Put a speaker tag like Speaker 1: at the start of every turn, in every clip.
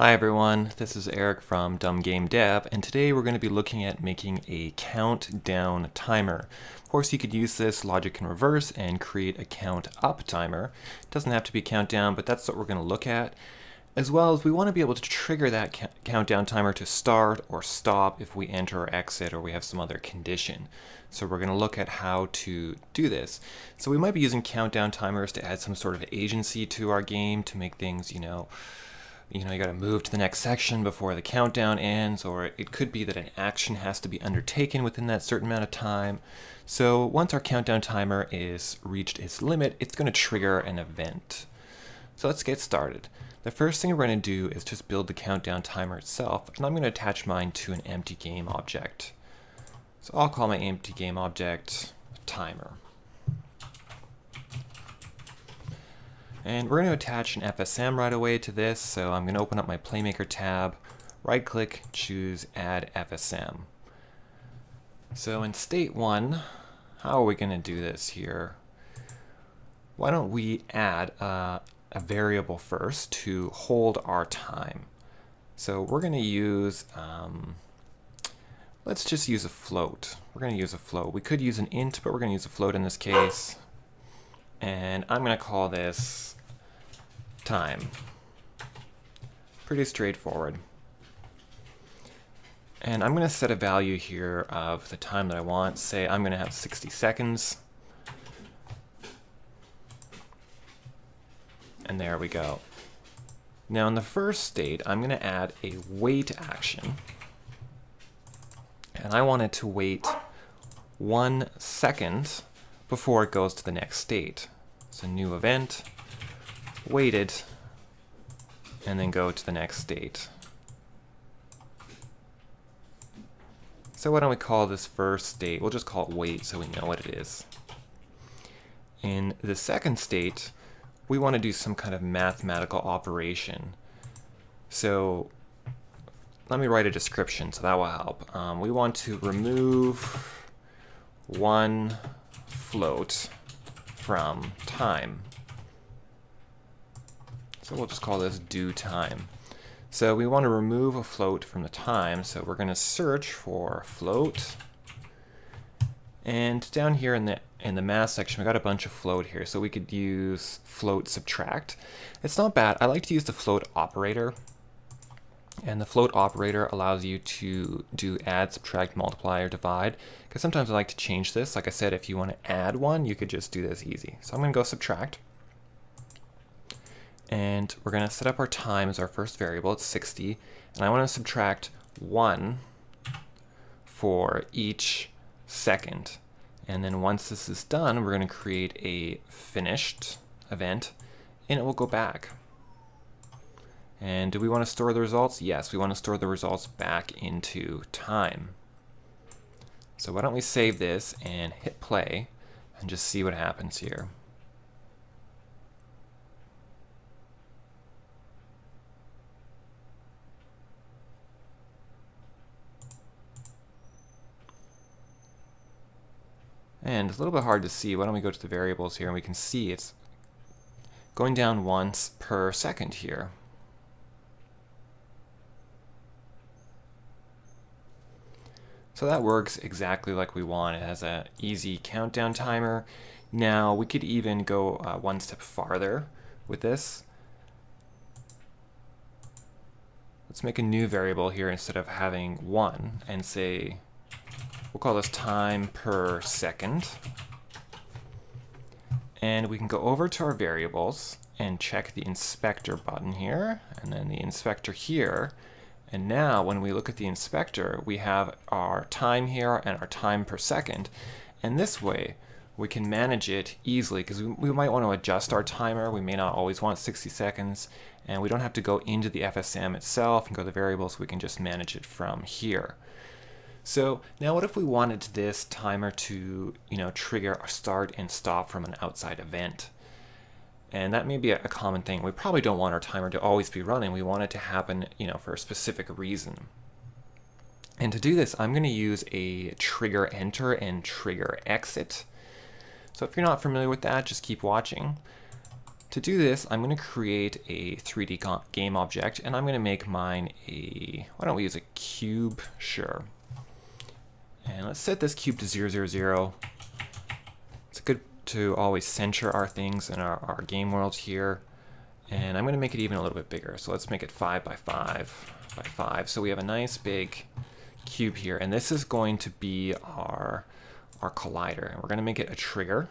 Speaker 1: Hi everyone, this is Eric from Dumb Game Dev, and today we're going to be looking at making a countdown timer. Of course, you could use this logic in reverse and create a count up timer. It doesn't have to be countdown, but that's what we're going to look at. As well as we want to be able to trigger that countdown timer to start or stop if we enter or exit or we have some other condition. So we're going to look at how to do this. So we might be using countdown timers to add some sort of agency to our game to make things, you got to move to the next section before the countdown ends, or it could be that an action has to be undertaken within that certain amount of time. So once our countdown timer is reached its limit, it's going to trigger an event. So let's get started. The first thing we're going to do is just build the countdown timer itself, and I'm going to attach mine to an empty game object. So I'll call my empty game object timer. And we're going to attach an FSM right away to this, so I'm going to open up my Playmaker tab, right click, choose Add FSM. So in state 1, how are we going to do this here? Why don't we add a variable first to hold our time. So we're going to use, let's just use a float. We're going to use a float. We could use an int, but we're going to use a float in this case. And I'm going to call this time. Pretty straightforward. And I'm going to set a value here of the time that I want. Say I'm going to have 60 seconds. And there we go. Now in the first state, I'm going to add a wait action. And I want it to wait 1 second before it goes to the next state. So new event, waited, and then go to the next state. So why don't we call this first state, we'll just call it wait so we know what it is. In the second state, we want to do some kind of mathematical operation. So let me write a description so that will help. We want to remove one float from time. So we'll just call this do time. So we want to remove a float from the time, so we're going to search for float. And down here in the math section, we got a bunch of float here, so we could use float subtract. It's not bad. I like to use the float operator. And the float operator allows you to do add, subtract, multiply, or divide. Because sometimes I like to change this. Like I said, if you want to add one, you could just do this easy. So I'm going to go subtract. And we're going to set up our time as our first variable. It's 60. And I want to subtract 1 for each second. And then once this is done, we're going to create a finished event, and it will go back. And do we want to store the results? Yes, we want to store the results back into time. So why don't we save this and hit play and just see what happens here. And it's a little bit hard to see. Why don't we go to the variables here and we can see it's going down once per second here. So that works exactly like we want. It has an easy countdown timer. Now we could even go one step farther with this. Let's make a new variable here instead of having 1 and say, we'll call this time per second. And we can go over to our variables and check the inspector button here, and then the inspector here. And now when we look at the inspector, we have our time here and our time per second. And this way, we can manage it easily because we might want to adjust our timer. We may not always want 60 seconds. And we don't have to go into the FSM itself and go to the variables. We can just manage it from here. So now what if we wanted this timer to, trigger or start and stop from an outside event? And that may be a common thing. We probably don't want our timer to always be running. We want it to happen, for a specific reason. And to do this, I'm going to use a trigger enter and trigger exit. So if you're not familiar with that, just keep watching. To do this, I'm going to create a 3D game object, and I'm going to make mine why don't we use a cube? Sure. And let's set this cube to 0, 0, 0. It's good to always center our things in our game world here. And I'm going to make it even a little bit bigger. So let's make it 5 by 5 by 5. So we have a nice big cube here. And this is going to be our collider. And we're going to make it a trigger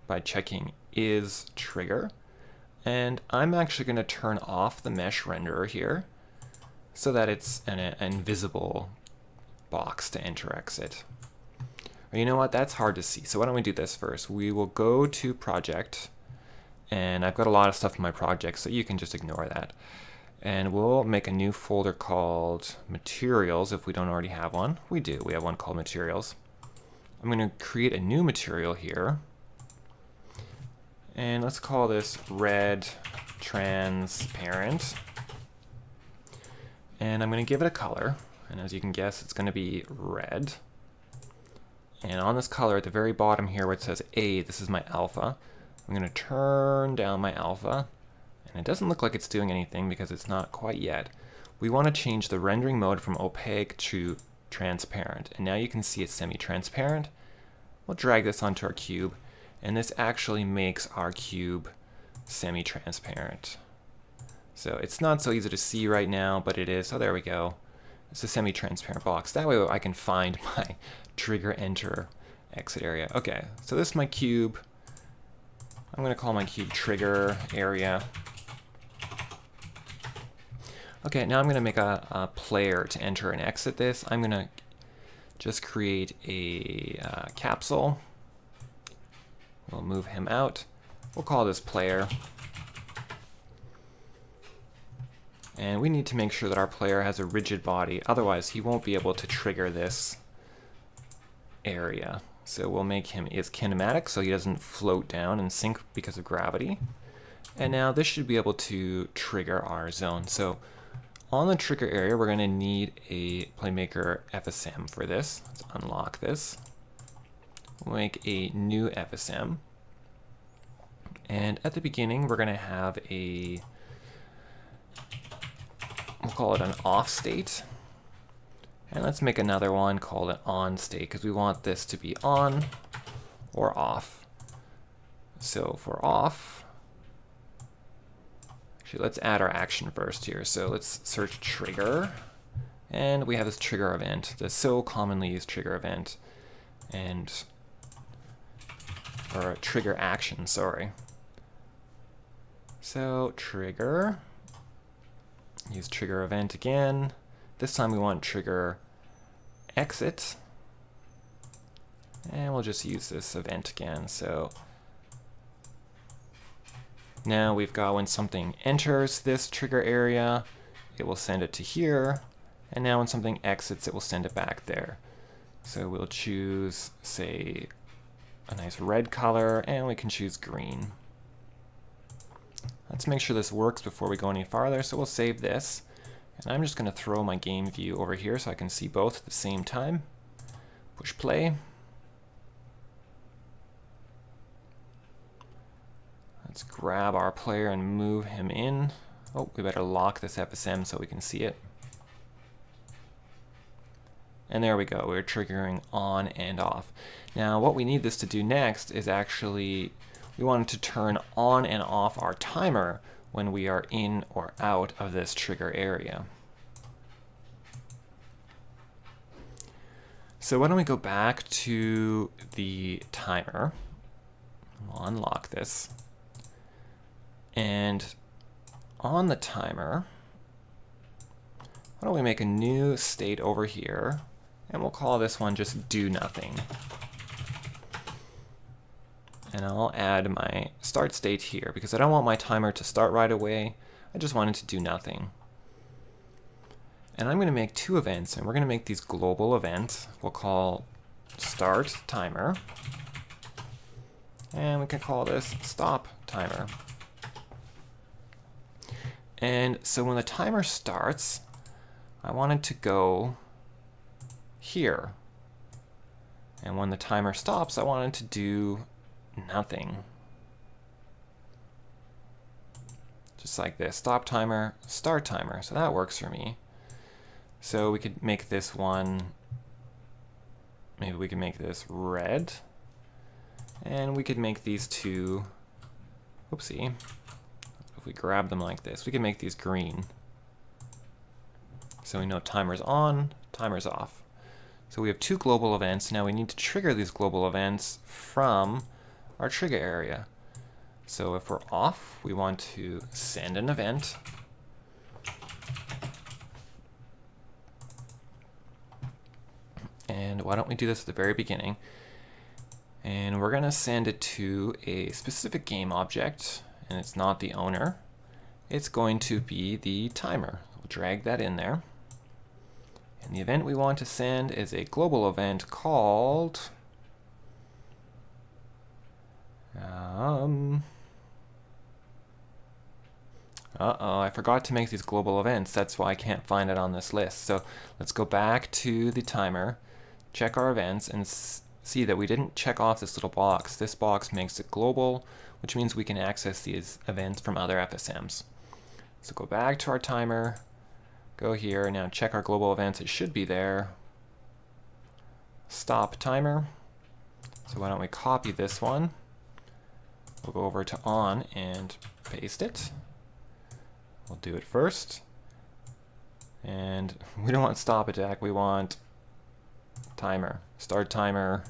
Speaker 1: by checking is trigger. And I'm actually going to turn off the mesh renderer here so that it's an invisible box to enter exit. Or you know what? That's hard to see. So why don't we do this first? We will go to project. And I've got a lot of stuff in my project, so you can just ignore that. And we'll make a new folder called materials if we don't already have one. We do. We have one called materials. I'm going to create a new material here. And let's call this red transparent. And I'm going to give it a color. And as you can guess, it's going to be red. And on this color at the very bottom here where it says A, this is my alpha. I'm going to turn down my alpha, and it doesn't look like it's doing anything because it's not quite yet. We want to change the rendering mode from opaque to transparent, and now you can see it's semi-transparent. We'll drag this onto our cube, and this actually makes our cube semi-transparent. So it's not so easy to see right now, but it is. So there we go. It's a semi-transparent box. That way I can find my trigger, enter, exit area. Okay, so this is my cube. I'm going to call my cube trigger area. Okay, now I'm going to make a player to enter and exit this. I'm going to just create a capsule. We'll move him out. We'll call this player. And we need to make sure that our player has a rigid body, otherwise he won't be able to trigger this area. So we'll make him is kinematic, so he doesn't float down and sink because of gravity. And now this should be able to trigger our zone. So on the trigger area, we're going to need a Playmaker FSM for this. Let's unlock this. We'll make a new FSM. And at the beginning, we're going to have we'll call it an off state. And let's make another one called an on state because we want this to be on or off. So for off, actually let's add our action first here. So let's search trigger, and we have this trigger event, the so commonly used trigger event, or trigger action, sorry. So trigger, use trigger event again. This time we want trigger exit, and we'll just use this event again. So now we've got when something enters this trigger area, it will send it to here, and now when something exits, it will send it back there. So we'll choose, say, a nice red color, and we can choose green. Let's make sure this works before we go any farther, so we'll save this. And I'm just going to throw my game view over here so I can see both at the same time. Push play. Let's grab our player and move him in. Oh, we better lock this FSM so we can see it. And there we go, we're triggering on and off. Now what we need this to do next is actually, we want it to turn on and off our timer when we are in or out of this trigger area. So why don't we go back to the timer. We'll unlock this. And on the timer, why don't we make a new state over here, and we'll call this one just do nothing. And I'll add my start state here because I don't want my timer to start right away. I just want it to do nothing. And I'm going to make two events, and we're going to make these global events. We'll call start timer, and we can call this stop timer. And so when the timer starts, I want it to go here. And when the timer stops, I want it to do nothing. just like this, stop timer, start timer. So that works for me. So we could make this one, maybe we can make this red, and we could make these two, whoopsie, if we grab them like this, we can make these green. So we know timer's on, timer's off. So we have two global events. Now we need to trigger these global events from our trigger area. So if we're off, we want to send an event. And why don't we do this at the very beginning? And we're going to send it to a specific game object, and it's not the owner. It's going to be the timer. We'll drag that in there. And the event we want to send is a global event called I forgot to make these global events. That's why I can't find it on this list. So let's go back to the timer, check our events, and see that we didn't check off this little box. This box makes it global, which means we can access these events from other FSMs. So go back to our timer, go here, now check our global events. It should be there. Stop timer. So why don't we copy this one? We'll go over to on and paste it. We'll do it first. And we don't want stop attack, we want timer. Start timer.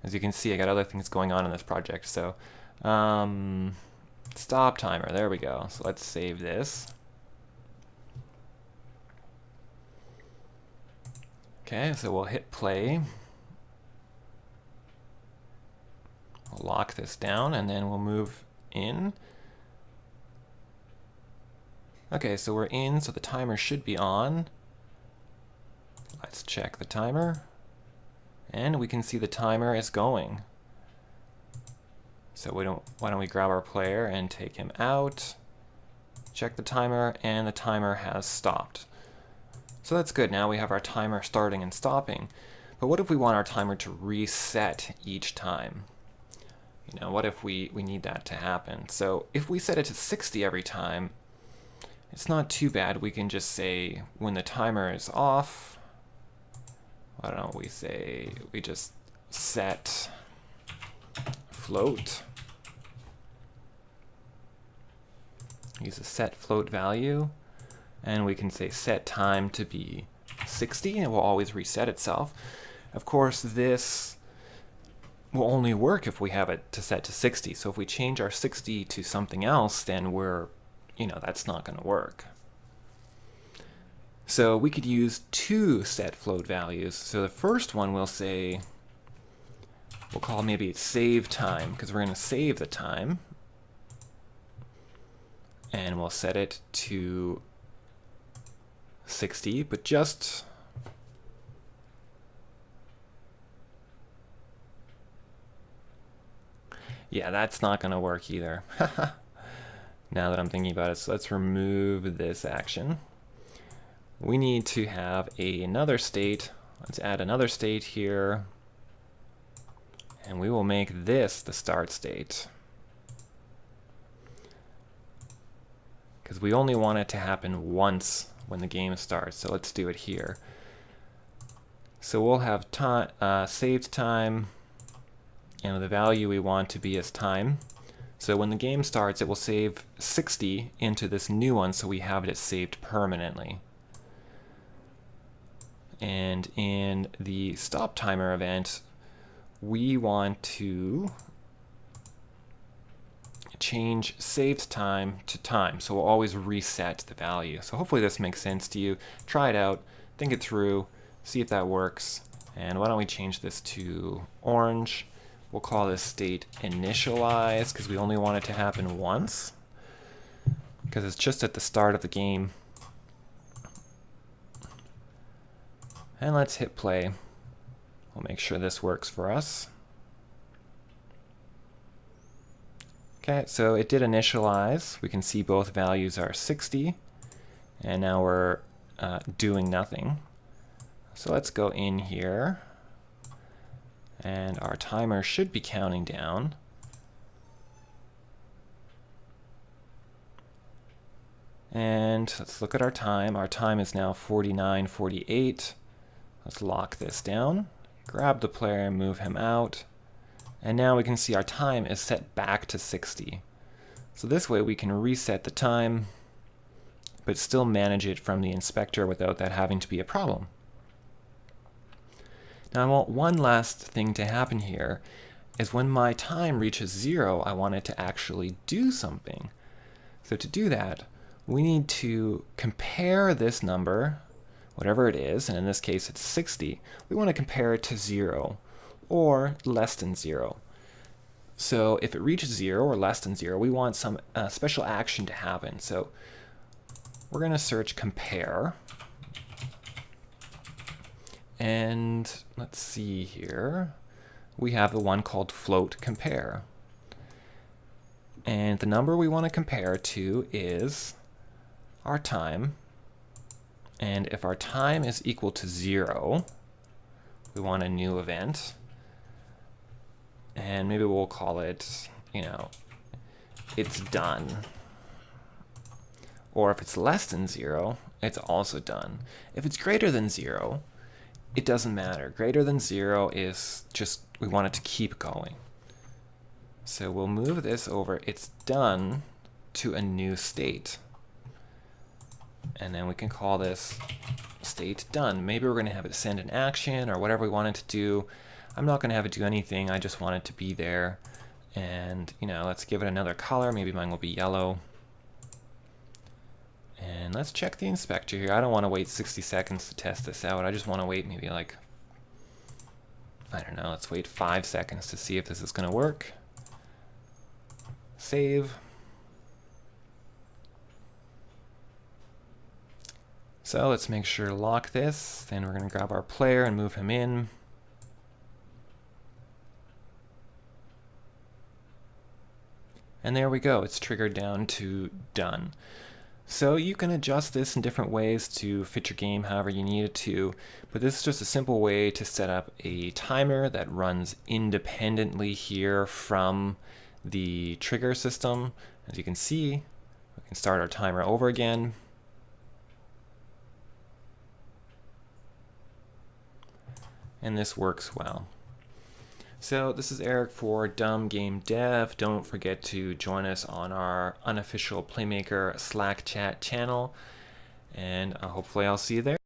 Speaker 1: As you can see, I got other things going on in this project. So stop timer, there we go. So let's save this. Okay, so we'll hit play. We'll lock this down and then we'll move in. Okay, so we're in, so the timer should be on. Let's check the timer. And we can see the timer is going. So why don't we grab our player and take him out, check the timer, and the timer has stopped. So that's good. Now we have our timer starting and stopping. But what if we want our timer to reset each time? You know, what if we need that to happen? So if we set it to 60 every time, it's not too bad. We can just say when the timer is off, why don't we just set float. Use a set float value, and we can say set time to be 60, and it will always reset itself. Of course, this will only work if we have it to set to 60. So if we change our 60 to something else, then that's not going to work. So we could use two set float values. So the first one we'll call maybe save time, because we're going to save the time. And we'll set it to 60, but just yeah, that's not going to work either. Now that I'm thinking about it, so let's remove this action. We need to have another state. Let's add another state here, and we will make this the start state, because we only want it to happen once when the game starts. So let's do it here. So we'll have saved time, and the value we want to be as time. So when the game starts, it will save 60 into this new one, so we have it saved permanently. And in the stop timer event, we want to change saved time to time, so we'll always reset the value. So hopefully this makes sense to you. Try it out, think it through, see if that works. And why don't we change this to orange? We'll call this state initialize, because we only want it to happen once, because it's just at the start of the game. And let's hit play. We'll make sure this works for us. Okay, so it did initialize. We can see both values are 60, and now we're doing nothing. So let's go in here, and our timer should be counting down. And let's look at our time. Our time is now 49:48. Let's lock this down, grab the player and move him out. And now we can see our time is set back to 60. So this way we can reset the time, but still manage it from the inspector without that having to be a problem. Now I want one last thing to happen here, is when my time reaches 0, I want it to actually do something. So to do that, we need to compare this number, whatever it is, and in this case it's 60, we want to compare it to 0 or less than 0. So if it reaches 0 or less than 0, we want some special action to happen. So we're going to search compare. And let's see here. We have the one called float compare. And the number we want to compare to is our time. And if our time is equal to 0, we want a new event. And maybe we'll call it, it's done. Or if it's less than 0, it's also done. If it's greater than 0, it doesn't matter. Greater than 0 is just, we want it to keep going. So we'll move this over, it's done, to a new state. And then we can call this state done. Maybe we're going to have it send an action or whatever we want it to do. I'm not going to have it do anything. I just want it to be there. And, let's give it another color. Maybe mine will be yellow. And let's check the inspector here. I don't want to wait 60 seconds to test this out. I just want to wait maybe I don't know, let's wait 5 seconds to see if this is going to work. Save. So let's make sure to lock this. Then we're going to grab our player and move him in. And there we go. It's triggered down to done. So you can adjust this in different ways to fit your game however you need it to, but this is just a simple way to set up a timer that runs independently here from the trigger system. As you can see, we can start our timer over again. And this works well. So this is Eric for Dumb Game Dev. Don't forget to join us on our unofficial Playmaker Slack chat channel, and hopefully I'll see you there.